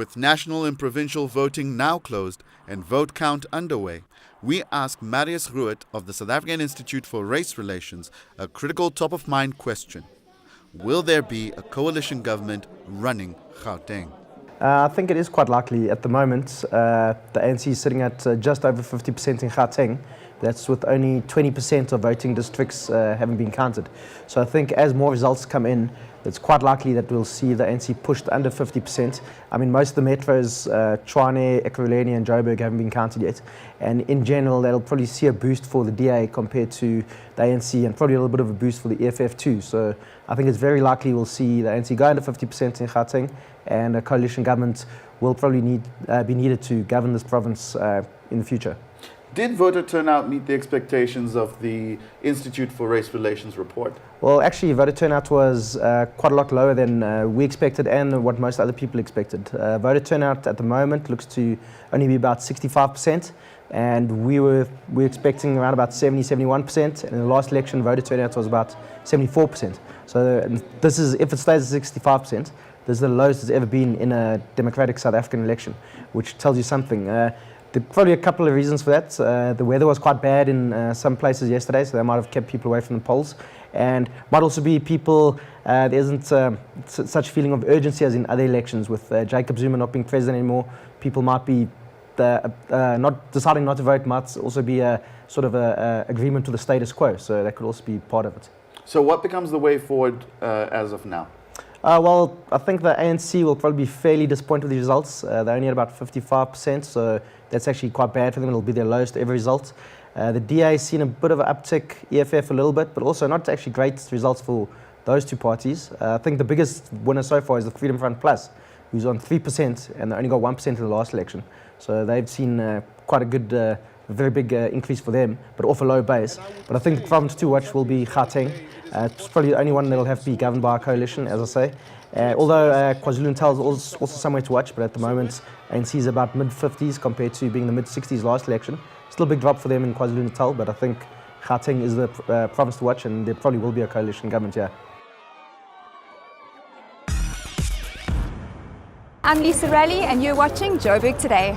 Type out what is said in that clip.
With national and provincial voting now closed and vote count underway, we ask Marius Roodt of the South African Institute for Race Relations a critical top-of-mind question. Will there be a coalition government running Gauteng? I think it is quite likely at the moment. The ANC is sitting at just over 50% in Gauteng. That's with only 20% of voting districts having been counted. So I think as more results come in, it's quite likely that we'll see the ANC pushed under 50%. I mean, most of the metros, Tshwane, Ekurhuleni and Joburg haven't been counted yet. And in general, that'll probably see a boost for the DA compared to the ANC and probably a little bit of a boost for the EFF too. So I think it's very likely we'll see the ANC go under 50% in Gauteng, and a coalition government will probably be needed to govern this province in the future. Did voter turnout meet the expectations of the Institute for Race Relations report? Well, actually, voter turnout was quite a lot lower than we expected and what most other people expected. Voter turnout at the moment looks to only be about 65%, and we were expecting around about 70-71%. And in the last election, voter turnout was about 74%. So this is, if it stays at 65%, this is the lowest it's ever been in a democratic South African election, which tells you something. There are probably a couple of reasons for that. The weather was quite bad in some places yesterday, so that might have kept people away from the polls. And might also be people, there isn't such feeling of urgency as in other elections. With Jacob Zuma not being president anymore, people might be not deciding not to vote, might also be a sort of a agreement to the status quo, so that could also be part of it. So what becomes the way forward as of now? Well, I think the ANC will probably be fairly disappointed with the results. They're only at about 55%, so that's actually quite bad for them. It'll be their lowest ever result. The DA has seen a bit of an uptick, EFF a little bit, but also not actually great results for those two parties. I think the biggest winner so far is the Freedom Front Plus, who's on 3%, and they only got 1% in the last election. So they've seen quite a good, very big increase for them, but off a low base. But I think the province to watch will be Gauteng. It's probably the only one that will have to be governed by a coalition, as I say. Although KwaZulu-Natal is also somewhere to watch, but at the moment ANC is about mid-50s compared to being the mid-60s last election. Still a big drop for them in KwaZulu-Natal, but I think Gauteng is the province to watch, and there probably will be a coalition government here. I'm Lisa Raleigh, and you're watching Joburg Today.